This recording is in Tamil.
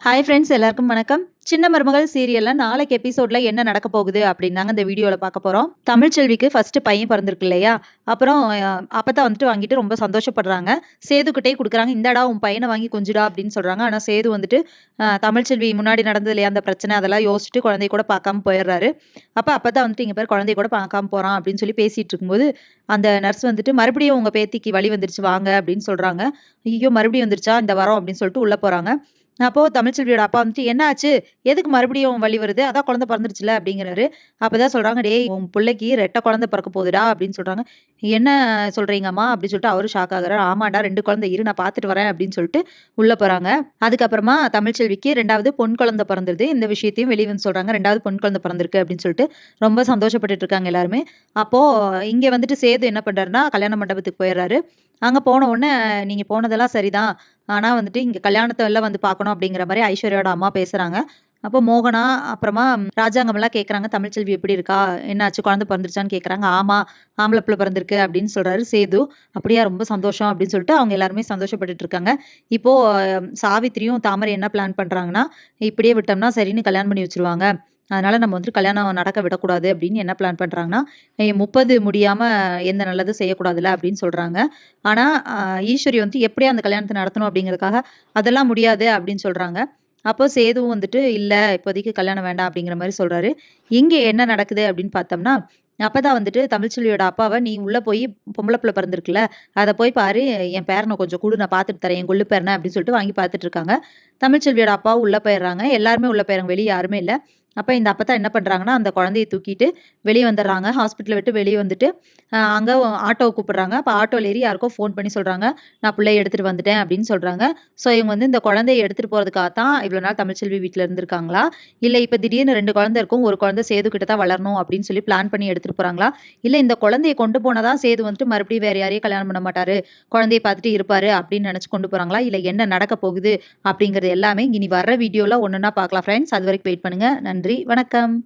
ஹாய் ஃப்ரெண்ட்ஸ், எல்லாருக்கும் வணக்கம். சின்ன மருமகள் சீரியல்ல நாளைக்கு எபிசோட்ல என்ன நடக்க போகுது அப்படின்னாங்க இந்த வீடியோல பார்க்க போறோம். தமிழ்ச்செல்விக்கு ஃபர்ஸ்ட் பையன் பிறந்திருக்கு இல்லையா? அப்புறம் அப்பதான் வந்துட்டு வாங்கிட்டு ரொம்ப சந்தோஷப்படுறாங்க. சேதுக்கிட்டே குடுக்குறாங்க. இந்தாடா உன் பையனை வாங்கி கொஞ்சுடா அப்படின்னு சொல்றாங்க. ஆனா சேது வந்துட்டு தமிழ்ச்செல்வி முன்னாடி நடந்தது இல்லையா அந்த பிரச்சனை, அதெல்லாம் யோசிச்சுட்டு குழந்தைய கூட பார்க்காம போயிடுறாரு. அப்பதான் வந்துட்டு இங்க பேர் குழந்தைய கூட பார்க்காம போறான் அப்படின்னு சொல்லி பேசிட்டு இருக்கும்போது அந்த நர்ஸ் வந்துட்டு மறுபடியும் உங்க பேத்திக்கு வலி வந்துருச்சு வாங்க அப்படின்னு சொல்றாங்க. ஐயோ மறுபடியும் வந்துருச்சா இந்த வரோம் அப்படின்னு சொல்லிட்டு உள்ள போறாங்க. அப்போ தமிழ்ச்செல்வியோட அப்பா வந்துட்டு என்ன ஆச்சு? எதுக்கு மறுபடியும் வலி வருது? அதான் குழந்தை பிறந்துருச்சுல அப்படிங்கிறாரு. அப்பதான் சொல்றாங்க, டேய் உன் புள்ளைக்கு ரெட்டை குழந்தை பிறக்க போகுதுடா அப்படின்னு சொல்றாங்க. என்ன சொல்றீங்கம்மா? அப்படின்னு சொல்லிட்டு அவரும் ஷாக் ஆகுறாரு. ஆமாடா 2 குழந்தை இரு நான் பார்த்துட்டு வரேன் அப்படின்னு சொல்லிட்டு உள்ள போறாங்க. அதுக்கப்புறமா தமிழ்ச்செல்விக்கு 2வது பொன் குழந்தை பிறந்துருது. இந்த விஷயத்தையும் வெளிய வந்து சொல்றாங்க. 2வது பொன் குழந்தை பிறந்திருக்கு அப்படின்னு சொல்லிட்டு ரொம்ப சந்தோஷப்பட்டுட்டு இருக்காங்க எல்லாருமே. அப்போ இங்க வந்துட்டு சேது என்ன பண்றாருன்னா, கல்யாண மண்டபத்துக்கு போயிடுறாரு. அங்க போன உடனே நீங்க போனதெல்லாம் சரிதான். ஆனா வந்துட்டு இங்க கல்யாணத்த எல்லாம் வந்து பார்க்கணும் அப்படிங்கிற மாரி ஐஸ்வர்யாவோட அம்மா பேசுறாங்க. அப்போ மோகனா, அப்புறமா ராஜாங்கம்லாம் கேட்கறாங்க, தமிழ்ச்செல்வி எப்படி இருக்கா? என்னாச்சு குழந்தை பிறந்துருச்சான்னு கேட்கறாங்க. ஆமா, ஆம்பள புள்ள பிறந்திருக்கு அப்படின்னு சொல்றாரு சேது. அப்படியா ரொம்ப சந்தோஷம் அப்படின்னு சொல்லிட்டு அவங்க எல்லாருமே சந்தோஷப்பட்டுட்டு இருக்காங்க. இப்போ சாவித்திரியும் தாமரை என்ன பிளான் பண்றாங்கன்னா, இப்படியே விட்டோம்னா சரின்னு கல்யாணம் பண்ணி வச்சுருவாங்க. அதனால நம்ம வந்துட்டு கல்யாணம் நடக்க விடக்கூடாது அப்படின்னு என்ன பிளான் பண்றாங்கன்னா, 30 முடியாம எந்த நல்லதும் செய்யக்கூடாதுல்ல அப்படின்னு சொல்றாங்க. ஆனா ஈஸ்வரி வந்துட்டு எப்படியா அந்த கல்யாணத்த நடத்தணும் அப்படிங்கிறதுக்காக, அதெல்லாம் முடியாது அப்படின்னு சொல்றாங்க. அப்போ சேதுவும் வந்துட்டு, இல்ல இப்போதைக்கு கல்யாணம் வேண்டாம் அப்படிங்கிற மாரி சொல்றாரு. இங்க என்ன நடக்குது அப்படின்னு பார்த்தோம்னா, அப்பதான் வந்துட்டு தமிழ்ச்செல்வியோட அப்பாவ, நீ உள்ள போய் பொம்பள புள்ள பிறந்திருக்குல்ல, அத போய் பாரு, என் பேரன கொஞ்சம் குடு நான் பார்த்துட்டு தரேன், என் கொள்ளு பேரன அப்படின்னு சொல்லிட்டு வாங்கி பார்த்துட்டு இருக்காங்க. தமிழ்ச்செல்வியோட அப்பாவும் உள்ள போயிடுறாங்க. எல்லாருமே உள்ள போயிடுறாங்க. வெளிய யாருமே இல்ல. அப்ப இந்த அப்பத்தா என்ன பண்றாங்கன்னா, அந்த குழந்தைய தூக்கிட்டு வெளிய வந்துடுறாங்க. ஹாஸ்பிட்டல விட்டு வெளிய வந்துட்டு, அங்க ஆட்டோவ கூப்பிடுறாங்க. அப்ப ஆட்டோல ஏறி யாருக்கோ ஃபோன் பண்ணி சொல்றாங்க, நான் புள்ளைய எடுத்துட்டு வந்துட்டேன் அப்படின்னு சொல்றாங்க. ஸோ இவங்க வந்து இந்த குழந்தைய எடுத்துட்டு போறதுக்காக தான் இவ்வளோ நாள் தமிழ்ச்செல்வி வீட்ல இருந்திருக்காங்களா? இல்ல இப்ப திடீர்னு 2 குழந்தை இருக்கும். ஒரு குழந்தை சேது கிட்ட தான் வளரணும் அப்படின்னு சொல்லி பிளான் பண்ணி எடுத்துட்டு போறாங்களா? இல்ல இந்த குழந்தைய கொண்டு போனா தான் சேது வந்துட்டு மறுபடியும் வேற யாரையும் கல்யாணம் பண்ண மாட்டாரு. குழந்தைய பார்த்துட்டு இருப்பாரு அப்படின்னு நினைச்சு கொண்டு போறாங்களா? இல்ல என்ன நடக்க போகுது? அப்படிங்கிறது எல்லாமே இனி வர்ற வீடியோல ஒண்ணொண்ணா பார்க்கலாம் ஃப்ரெண்ட்ஸ். அதுவரைக்கும் வெயிட் பண்ணுங்க. நன்றி, வணக்கம்.